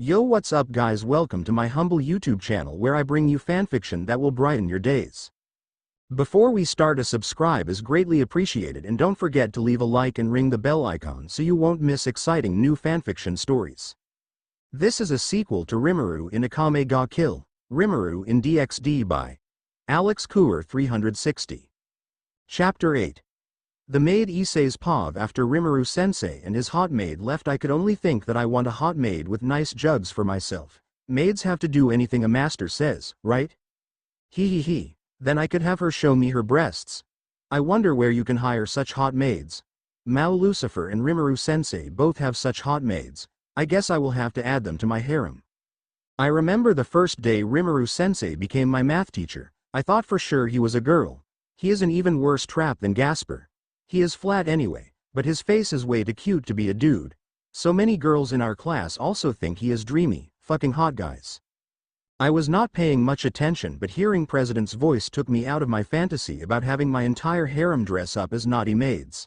Yo, what's up guys, welcome to my humble YouTube channel where I bring you fanfiction that will brighten your days. Before we start, a subscribe is greatly appreciated, and don't forget to leave a like and ring the bell icon so you won't miss exciting new fanfiction stories. This is a sequel to Rimuru in Akame ga Kill, Rimuru in DXD by alexkuhar360. Chapter 8. The maid Issei's pav. After Rimuru sensei and his hot maid left, I could only think that I want a hot maid with nice jugs for myself. Maids have to do anything a master says, right? He. Then I could have her show me her breasts. I wonder where you can hire such hot maids. Mao Lucifer and Rimuru sensei both have such hot maids. I guess I will have to add them to my harem. I remember the first day Rimuru sensei became my math teacher. I thought for sure he was a girl. He is an even worse trap than Gasper. He is flat anyway, but his face is way too cute to be a dude. So many girls in our class also think he is dreamy, fucking hot guys. I was not paying much attention, but hearing President's voice took me out of my fantasy about having my entire harem dress up as naughty maids.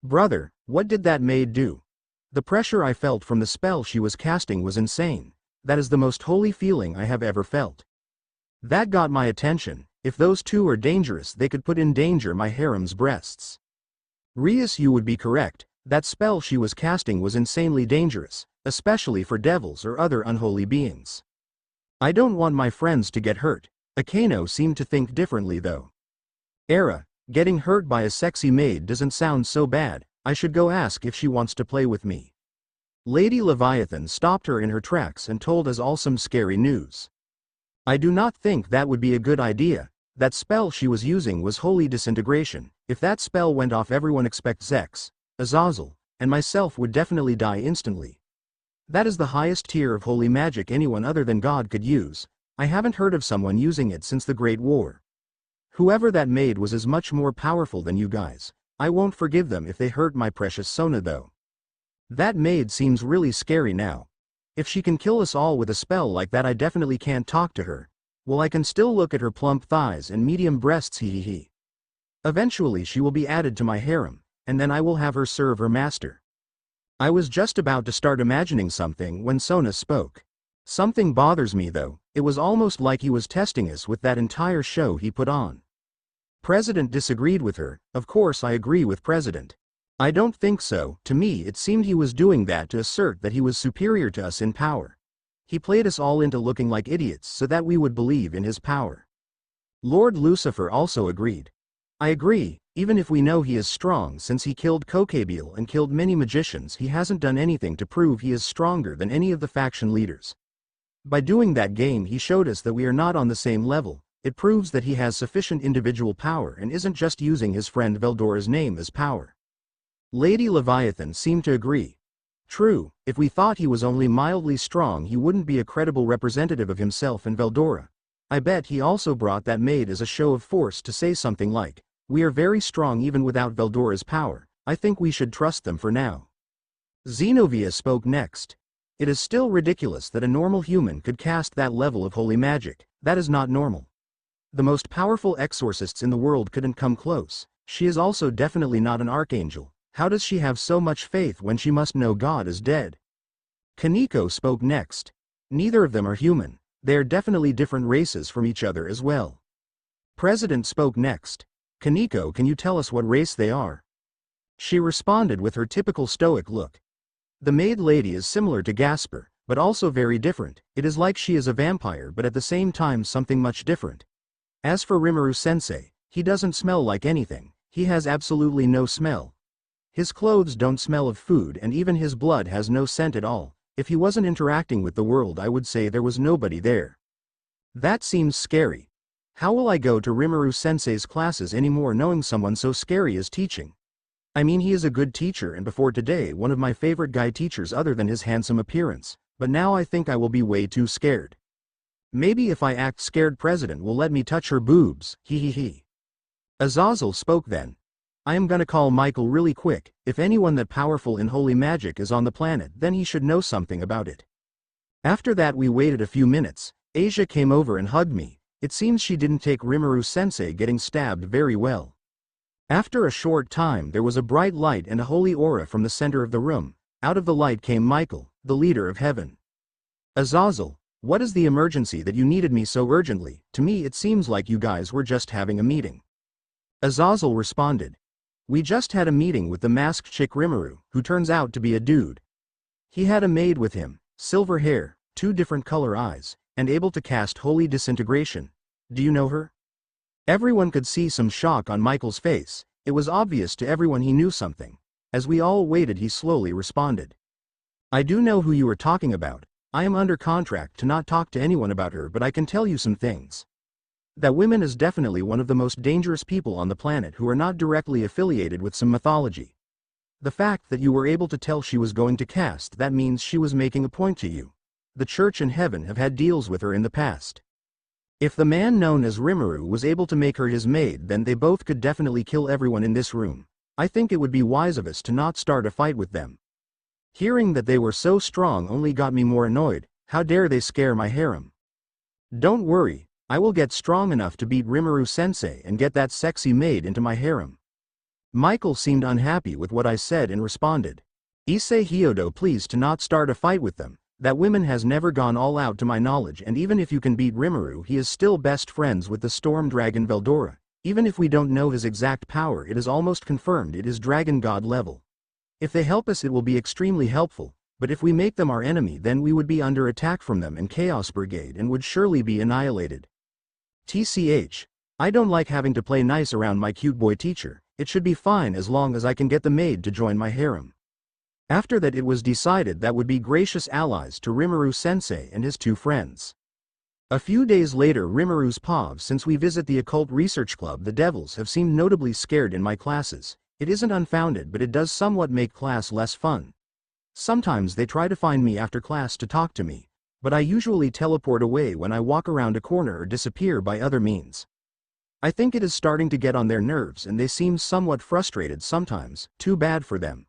Brother, what did that maid do? The pressure I felt from the spell she was casting was insane. That is the most holy feeling I have ever felt. That got my attention. If those two are dangerous, they could put in danger my harem's breasts. Rias, you would be correct. That spell she was casting was insanely dangerous, especially for devils or other unholy beings. I don't want my friends to get hurt. Akano seemed to think differently though. Getting hurt by a sexy maid doesn't sound so bad. I should go ask if she wants to play with me. Lady Leviathan stopped her in her tracks and told us all some scary news. I do not think that would be a good idea. That spell she was using was holy disintegration. If that spell went off, everyone except Zex, Azazel, and myself would definitely die instantly. That is the highest tier of holy magic anyone other than God could use. I haven't heard of someone using it since the Great War. Whoever that maid was is much more powerful than you guys. I won't forgive them if they hurt my precious Sona though. That maid seems really scary now. If she can kill us all with a spell like that, I definitely can't talk to her. Well, I can still look at her plump thighs and medium breasts, he. Eventually she will be added to my harem, and then I will have her serve her master. I was just about to start imagining something when Sona spoke. Something bothers me though. It was almost like he was testing us with that entire show he put on. President disagreed with her. Of course I agree with President. I don't think so. To me it seemed he was doing that to assert that he was superior to us in power. He played us all into looking like idiots so that we would believe in his power. Lord Lucifer also agreed. I agree, even if we know he is strong since he killed Kokabeel and killed many magicians, he hasn't done anything to prove he is stronger than any of the faction leaders. By doing that game he showed us that we are not on the same level. It proves that he has sufficient individual power and isn't just using his friend Veldora's name as power. Lady Leviathan seemed to agree. True, if we thought he was only mildly strong he wouldn't be a credible representative of himself and Veldora. I bet he also brought that maid as a show of force to say something like, "We are very strong even without Veldora's power. I think we should trust them for now." Xenovia spoke next. It is still ridiculous that a normal human could cast that level of holy magic. That is not normal. The most powerful exorcists in the world couldn't come close. She is also definitely not an archangel. How does she have so much faith when she must know God is dead? Kaneko spoke next. Neither of them are human. They are definitely different races from each other as well. President spoke next. Kaneko, can you tell us what race they are? She responded with her typical stoic look. The maid lady is similar to Gasper, but also very different. It is like she is a vampire but at the same time something much different. As for Rimuru sensei, he doesn't smell like anything. He has absolutely no smell. His clothes don't smell of food and even his blood has no scent at all. If he wasn't interacting with the world I would say there was nobody there. That seems scary. How will I go to Rimuru sensei's classes anymore knowing someone so scary is teaching? I mean, he is a good teacher and before today one of my favorite guy teachers other than his handsome appearance, but now I think I will be way too scared. Maybe if I act scared President will let me touch her boobs, he. Azazel spoke then. I am gonna call Michael really quick. If anyone that powerful in holy magic is on the planet then he should know something about it. After that we waited a few minutes. Asia came over and hugged me. It seems she didn't take Rimuru sensei getting stabbed very well. After a short time there was a bright light and a holy aura from the center of the room. Out of the light came Michael, the leader of heaven. Azazel, what is the emergency that you needed me so urgently? To me it seems like you guys were just having a meeting. Azazel responded. We just had a meeting with the masked chick Rimuru, who turns out to be a dude. He had a maid with him, silver hair, 2 different color eyes, and able to cast holy disintegration. Do you know her? Everyone could see some shock on Michael's face. It was obvious to everyone he knew something. As we all waited, he slowly responded. I do know who you are talking about. I am under contract to not talk to anyone about her, but I can tell you some things. That woman is definitely one of the most dangerous people on the planet who are not directly affiliated with some mythology. The fact that you were able to tell she was going to cast, that means she was making a point to you. The church and heaven have had deals with her in the past. If the man known as Rimuru was able to make her his maid, then they both could definitely kill everyone in this room. I think it would be wise of us to not start a fight with them. Hearing that they were so strong only got me more annoyed. How dare they scare my harem? Don't worry, I will get strong enough to beat Rimuru-sensei and get that sexy maid into my harem. Michael seemed unhappy with what I said and responded. Issei Hyodo, please to not start a fight with them. That woman has never gone all out to my knowledge, and even if you can beat Rimuru, he is still best friends with the storm dragon Veldora. Even if we don't know his exact power, it is almost confirmed it is dragon god level. If they help us it will be extremely helpful, but if we make them our enemy then we would be under attack from them and Chaos Brigade and would surely be annihilated. TCH, I don't like having to play nice around my cute boy teacher. It should be fine as long as I can get the maid to join my harem. After that it was decided that would be gracious allies to Rimuru-sensei and his 2 friends. A few days later, Rimuru's POV, since we visit the Occult Research Club, the devils have seemed notably scared in my classes. It isn't unfounded, but it does somewhat make class less fun. Sometimes they try to find me after class to talk to me, but I usually teleport away when I walk around a corner or disappear by other means. I think it is starting to get on their nerves and they seem somewhat frustrated sometimes. Too bad for them.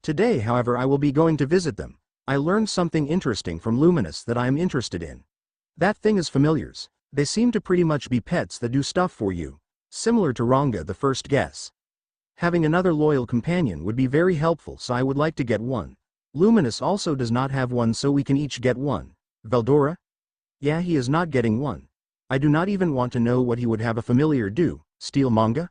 Today, however, I will be going to visit them. I learned something interesting from Luminous that I am interested in. That thing is familiars. They seem to pretty much be pets that do stuff for you. Similar to Ranga, the first guess. Having another loyal companion would be very helpful, so I would like to get one. Luminous also does not have one, so we can each get one. Veldora? Yeah, he is not getting one. I do not even want to know what he would have a familiar do. Steal manga?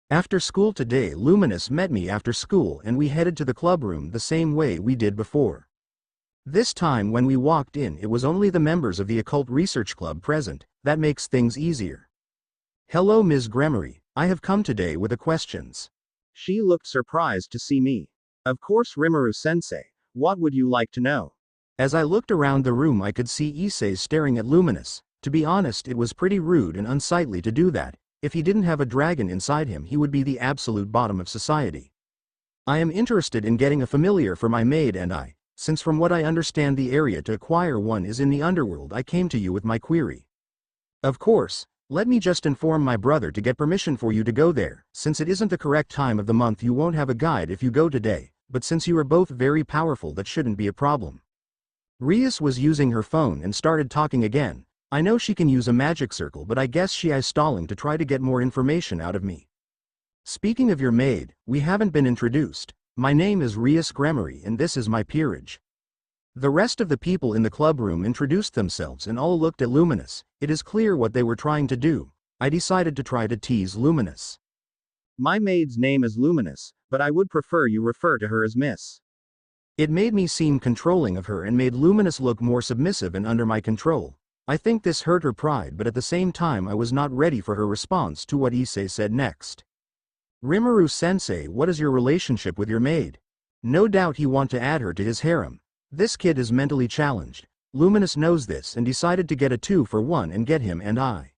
After school today, Luminous met me after school and we headed to the club room the same way we did before. This time when we walked in, it was only the members of the Occult Research Club present. That makes things easier. Hello Ms. Gremory, I have come today with a questions. She looked surprised to see me. Of course, Rimuru-sensei, what would you like to know? As I looked around the room I could see Issei staring at Luminous. To be honest, it was pretty rude and unsightly to do that. If he didn't have a dragon inside him, he would be the absolute bottom of society. I am interested in getting a familiar for my maid, and since from what I understand the area to acquire one is in the underworld, I came to you with my query. Of course, let me just inform my brother to get permission for you to go there. Since it isn't the correct time of the month, you won't have a guide if you go today, but since you are both very powerful, that shouldn't be a problem. Rias was using her phone and started talking again. I know she can use a magic circle, but I guess she is stalling to try to get more information out of me. Speaking of your maid, we haven't been introduced. My name is Rias Gremory and this is my peerage. The rest of the people in the club room introduced themselves and all looked at Luminous. It is clear what they were trying to do. I decided to try to tease Luminous. My maid's name is Luminous, but I would prefer you refer to her as Miss. It made me seem controlling of her and made Luminous look more submissive and under my control. I think this hurt her pride, but at the same time I was not ready for her response to what Issei said next. Rimuru-sensei, what is your relationship with your maid? No doubt he want to add her to his harem. This kid is mentally challenged. Luminous knows this and decided to get a 2-for-1 and get him and I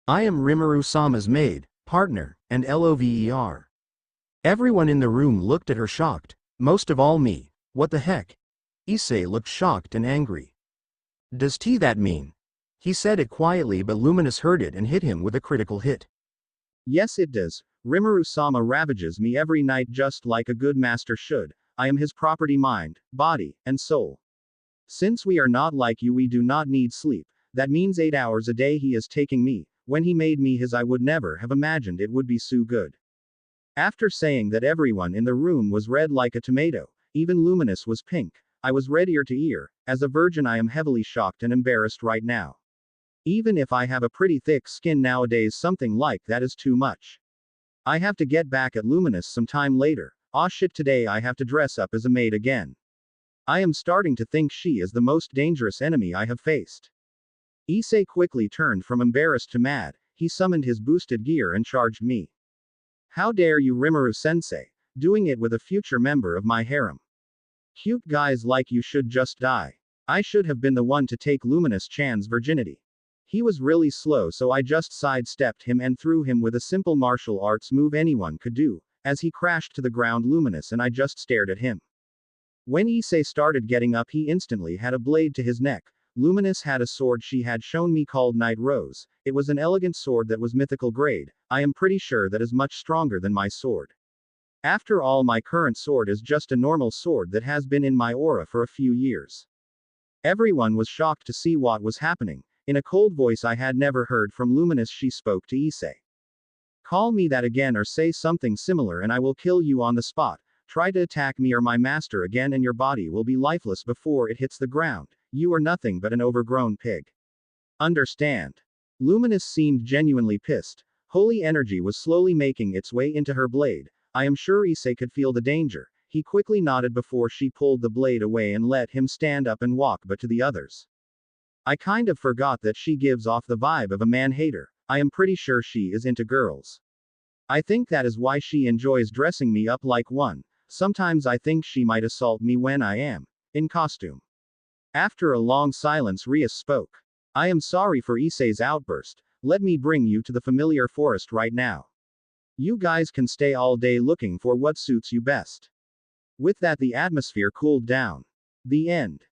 am Rimuru-sama's maid, partner, and LOVER. Everyone in the room looked at her shocked, most of all me. What the heck? Issei looked shocked and angry. Does that mean? He said it quietly, but Luminous heard it and hit him with a critical hit. Yes, it does. Rimuru-sama ravages me every night just like a good master should. I am his property, mind, body, and soul. Since we are not like you, we do not need sleep. That means 8 hours a day he is taking me. When he made me his, I would never have imagined it would be so good. After saying that, everyone in the room was red like a tomato. Even Luminous was pink. I was readier to ear. As a virgin I am heavily shocked and embarrassed right now. Even if I have a pretty thick skin nowadays, something like that is too much. I have to get back at Luminous some time later. Aw shit, today I have to dress up as a maid again. I am starting to think she is the most dangerous enemy I have faced. Issei quickly turned from embarrassed to mad. He summoned his boosted gear and charged me. How dare you, Rimuru-sensei, doing it with a future member of my harem. Cute guys like you should just die. I should have been the one to take Luminous-chan's virginity. He was really slow, so I just sidestepped him and threw him with a simple martial arts move anyone could do. As he crashed to the ground, Luminous and I just stared at him. When Issei started getting up, he instantly had a blade to his neck. Luminous had a sword she had shown me called Night Rose. It was an elegant sword that was mythical grade. I am pretty sure that is much stronger than my sword. After all, my current sword is just a normal sword that has been in my aura for a few years. Everyone was shocked to see what was happening. In a cold voice I had never heard from Luminous, she spoke to Issei. Call me that again or say something similar and I will kill you on the spot. Try to attack me or my master again and your body will be lifeless before it hits the ground. You are nothing but an overgrown pig. Understand? Luminous seemed genuinely pissed. Holy energy was slowly making its way into her blade. I am sure Issei could feel the danger. He quickly nodded before she pulled the blade away and let him stand up and walk but to the others. I kind of forgot that she gives off the vibe of a man-hater. I am pretty sure she is into girls. I think that is why she enjoys dressing me up like one. Sometimes I think she might assault me when I am in costume. After a long silence, Rias spoke. I am sorry for Issei's outburst. Let me bring you to the familiar forest right now. You guys can stay all day looking for what suits you best. With that, the atmosphere cooled down. The end.